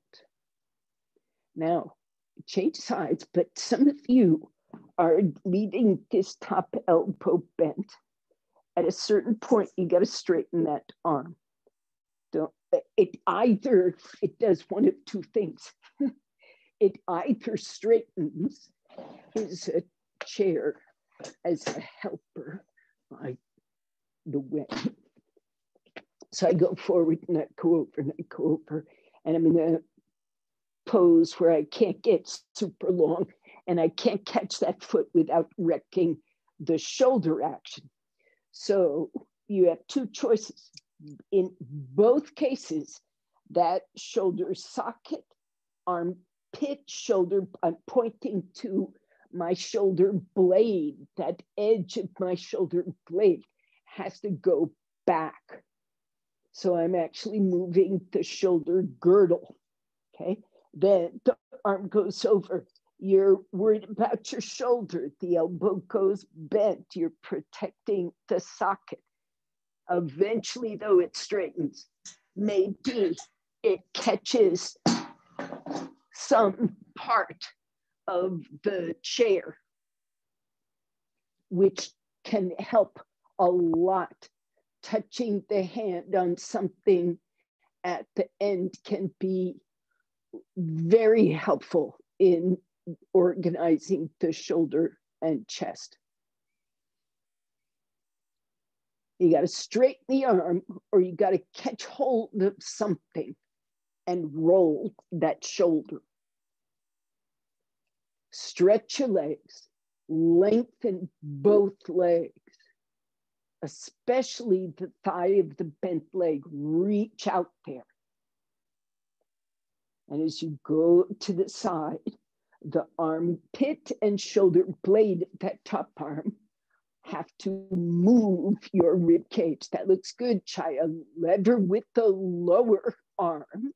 Now, change sides, but some of you are leaving this top elbow bent. At a certain point, you got to straighten that arm. It does one of two things. It either straightens his chair as a helper by the way. So I go forward and I go over and I go over, and I'm in a pose where I can't get super long and I can't catch that foot without wrecking the shoulder action. So you have two choices. In both cases, that shoulder socket, arm pit, shoulder, I'm pointing to my shoulder blade, that edge of my shoulder blade has to go back. So I'm actually moving the shoulder girdle, okay? Then the arm goes over. You're worried about your shoulder. The elbow goes bent. You're protecting the socket. Eventually, though, it straightens. Maybe it catches some part of the chair, which can help a lot. Touching the hand on something at the end can be very helpful in organizing the shoulder and chest. You got to straighten the arm, or you got to catch hold of something and roll that shoulder. Stretch your legs, lengthen both legs, especially the thigh of the bent leg. Reach out there. And as you go to the side, the armpit and shoulder blade of that top arm have to move your rib cage. That looks good, Chaya. Lever with the lower arm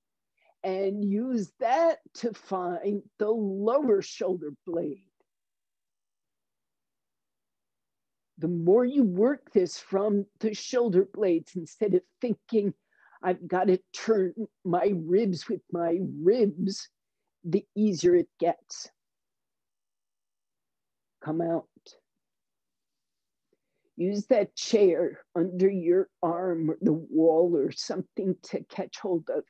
and use that to find the lower shoulder blade. The more you work this from the shoulder blades, instead of thinking, I've got to turn my ribs with my ribs, the easier it gets. Come out. Use that chair under your arm or the wall or something to catch hold of.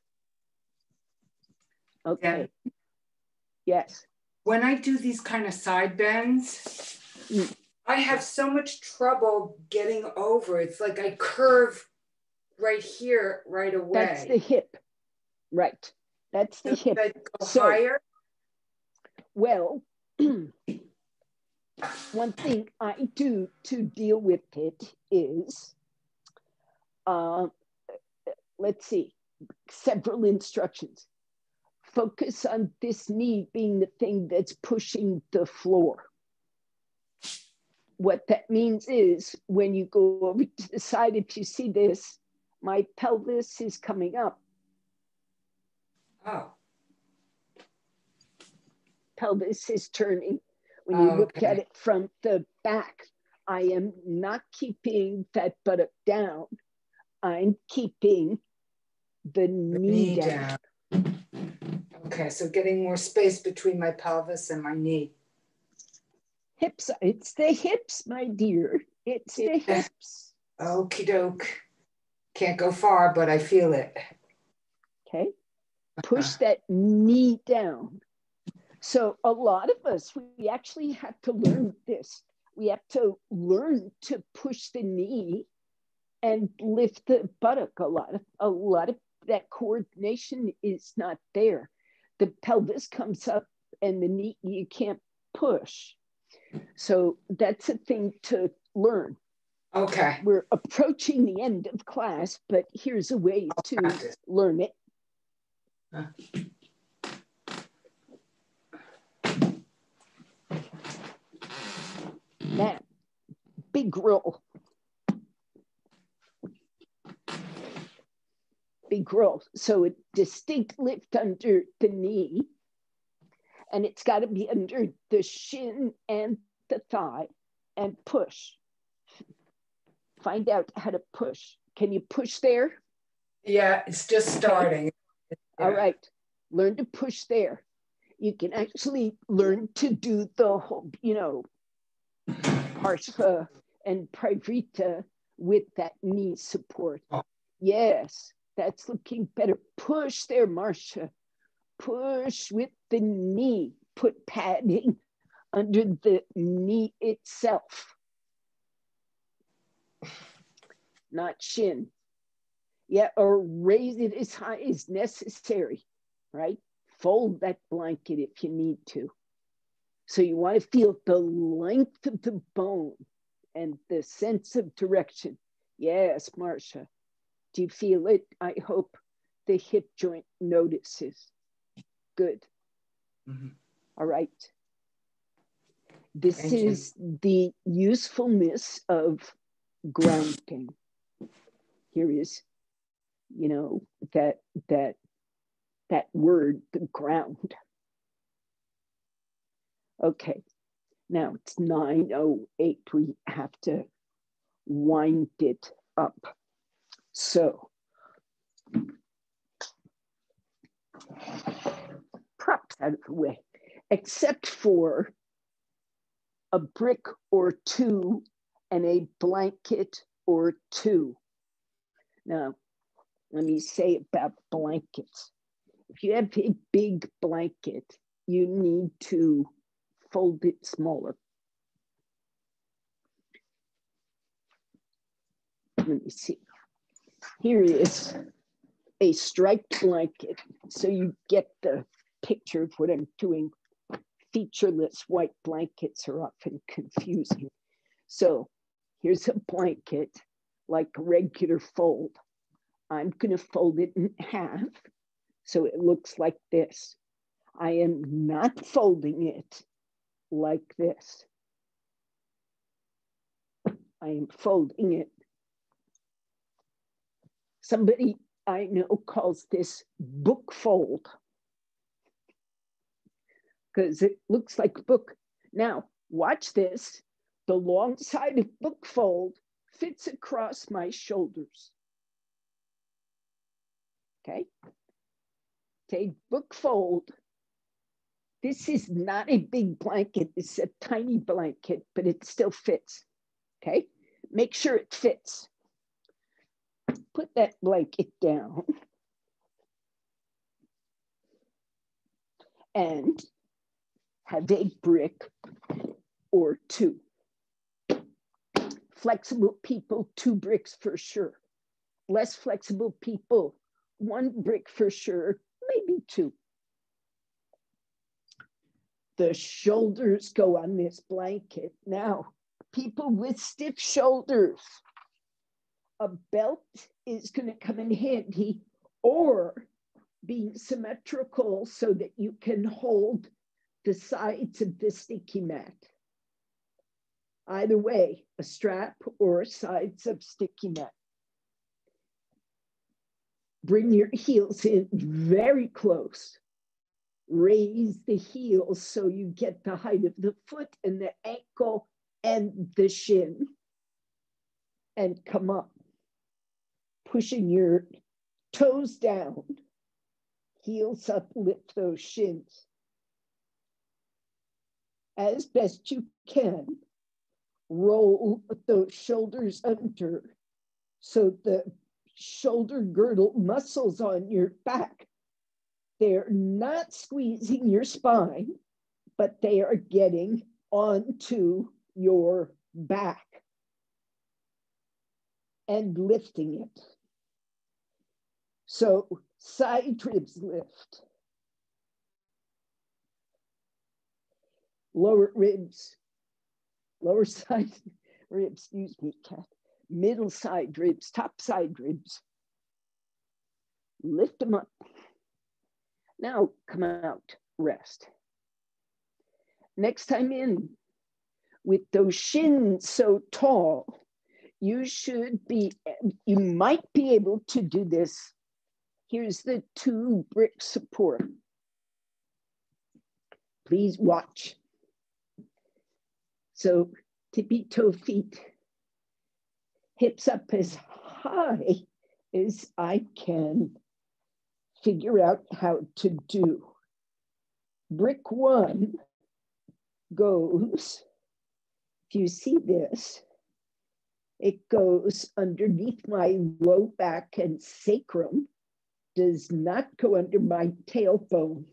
Okay. Yeah. Yes. When I do these kind of side bends, I have so much trouble getting over. It's like I curve right here right away. That's the hip. Right. That's the hip. Go higher? Well, one thing I do to deal with it is, let's see, several instructions. Focus on this knee being the thing that's pushing the floor. What that means is when you go over to the side, if you see this, my pelvis is coming up. Oh. Pelvis is turning. When you look at it from the back, I am not keeping that buttock down. I'm keeping the knee down. Okay, so getting more space between my pelvis and my knee. Hips, it's the hips, my dear. It's the hips. Okie doke. Can't go far, but I feel it. Okay. Push that knee down. So a lot of us, we actually have to learn this. We have to learn to push the knee and lift the buttock. A lot of that coordination is not there. The pelvis comes up and the knee, you can't push. So that's a thing to learn. Okay. We're approaching the end of class, but here's a way to learn it. Now, big roll. Big roll. So a distinct lift under the knee, and it's got to be under the shin and the thigh, and push. Find out how to push. Can you push there? Yeah, it's just starting. Okay. Yeah. All right. Learn to push there. You can actually learn to do the whole, Parsva and Pravrita with that knee support. Yes, that's looking better. Push there, Marcia. Push with the knee. Put padding under the knee itself. Not shin. Yeah, or raise it as high as necessary, right? Fold that blanket if you need to. So you want to feel the length of the bone and the sense of direction. Yes, Marcia. Do you feel it? I hope the hip joint notices. Good. Mm-hmm. All right. This is the usefulness of grounding. Here is, that word, the ground. Okay, now it's 9:08. We have to wind it up. So, props out of the way, except for a brick or two and a blanket or two. Now, let me say about blankets. If you have a big blanket, you need to fold it smaller. Let me see. Here is a striped blanket. So you get the picture of what I'm doing. Featureless white blankets are often confusing. So here's a blanket, like a regular fold. I'm going to fold it in half so it looks like this. I am not folding it like this. I am folding it. Somebody I know calls this book fold because it looks like a book. Now, watch this. The long side of book fold fits across my shoulders. Okay. Take book fold. This is not a big blanket. It's a tiny blanket, but it still fits. Okay. Make sure it fits. Put that blanket down. And have a brick or two. Flexible people, 2 bricks for sure. Less flexible people, 1 brick for sure, maybe 2. The shoulders go on this blanket. Now, people with stiff shoulders, a belt is going to come in handy, or being symmetrical so that you can hold the sides of the sticky mat. Either way, a strap or sides of sticky mat. Bring your heels in very close. Raise the heels so you get the height of the foot and the ankle and the shin. And come up, pushing your toes down. Heels up, lift those shins. As best you can, roll those shoulders under so the shoulder girdle muscles on your back They're not squeezing your spine, but they are getting onto your back and lifting it. So side ribs lift. Lower ribs, lower side ribs, excuse me, Kat. Middle side ribs, top side ribs. Lift them up. Now come out, rest. Next time in, with those shins so tall, you might be able to do this. Here's the 2 brick support. Please watch. So tippy toe feet, hips up as high as I can figure out how to do. Brick 1 goes, if you see this, it goes underneath my low back and sacrum, does not go under my tailbone.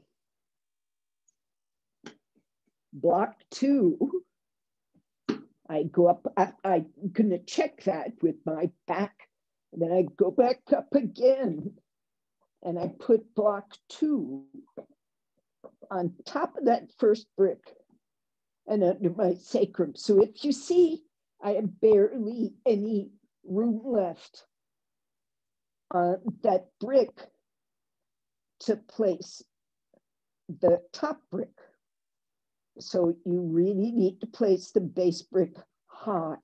Block 2, I go up, I'm gonna check that with my back, and then I go back up again, and I put block 2 on top of that first brick and under my sacrum. So if you see, I have barely any room left on that brick to place the top brick. So you really need to place the base brick high.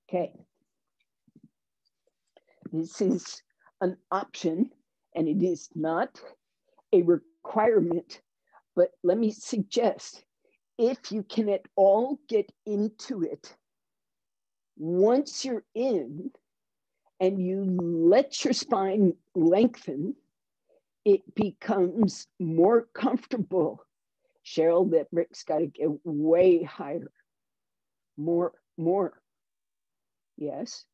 Okay. This is an option, and it is not a requirement, but let me suggest, if you can at all get into it, once you're in and you let your spine lengthen, it becomes more comfortable. Cheryl, that brick's got to get way higher. More. Yes.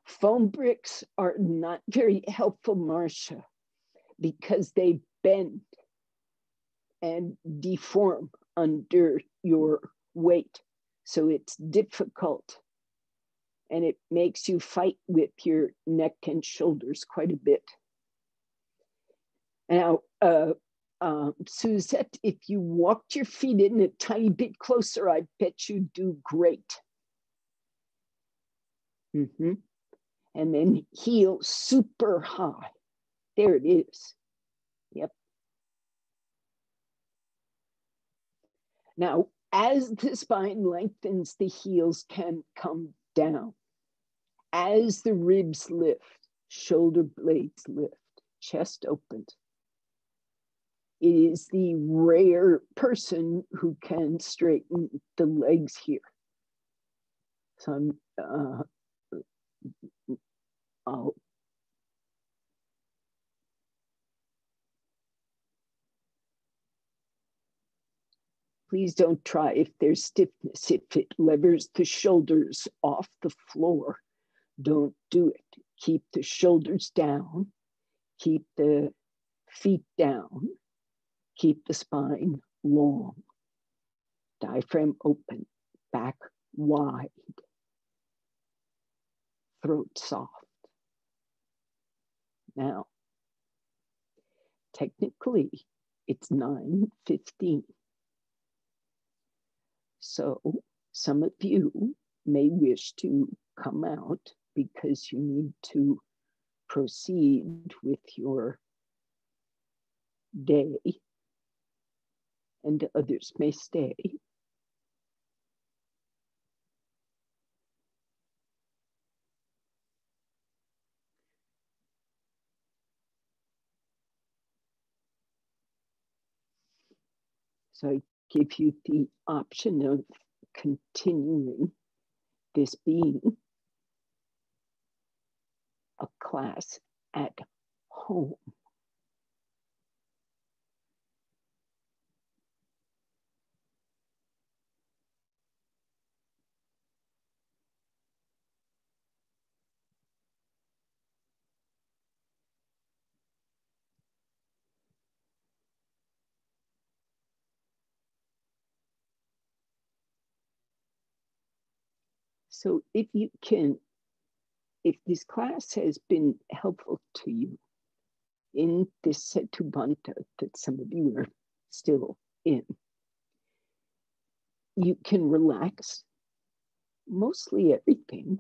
Foam bricks are not very helpful, Marcia, because they bend and deform under your weight. So it's difficult, and it makes you fight with your neck and shoulders quite a bit. Now, Suzette, if you walked your feet in a tiny bit closer, I bet you'd do great. And then heel super high. There it is. Yep. Now, as the spine lengthens, the heels can come down. As the ribs lift, shoulder blades lift, chest opened. It is the rare person who can straighten the legs here. So please don't try if there's stiffness. If it levers the shoulders off the floor, don't do it. Keep the shoulders down, keep the feet down, keep the spine long, diaphragm open, back wide, throat soft. Now, technically, it's 9:15. So some of you may wish to come out because you need to proceed with your day, and others may stay. So I give you the option of continuing this being a class at home. So if you can, if this class has been helpful to you in this Setubanta that some of you are still in, you can relax mostly everything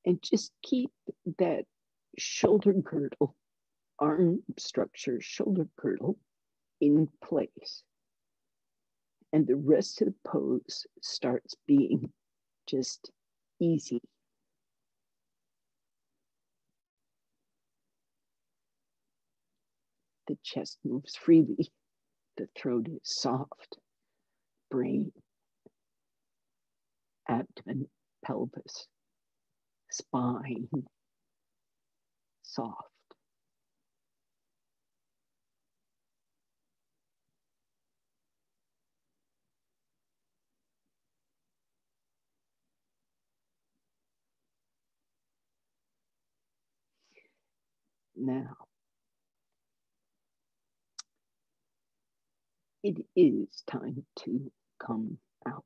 and just keep that shoulder girdle, arm structure, shoulder girdle in place. And the rest of the pose starts being just easy. The chest moves freely. The throat is soft. Brain, abdomen, pelvis, spine, soft. Now, it is time to come out.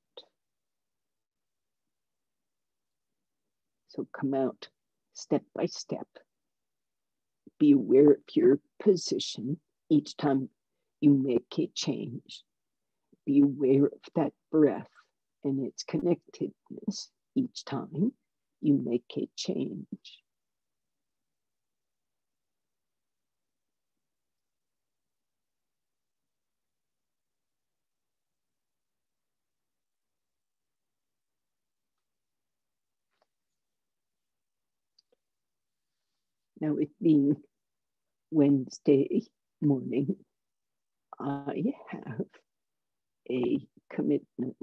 So come out step by step. Be aware of your position each time you make a change. Be aware of that breath and its connectedness each time you make a change. Now, it being Wednesday morning, I have a commitment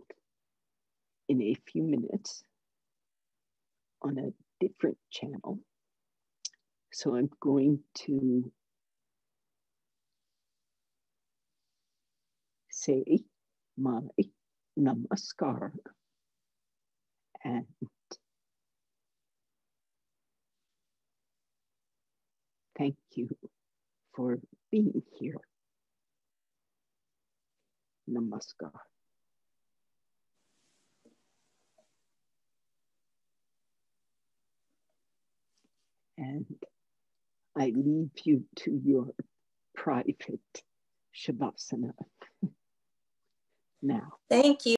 in a few minutes on a different channel. So I'm going to say my namaskar and thank you for being here. Namaskar. And I leave you to your private Shavasana now. Thank you.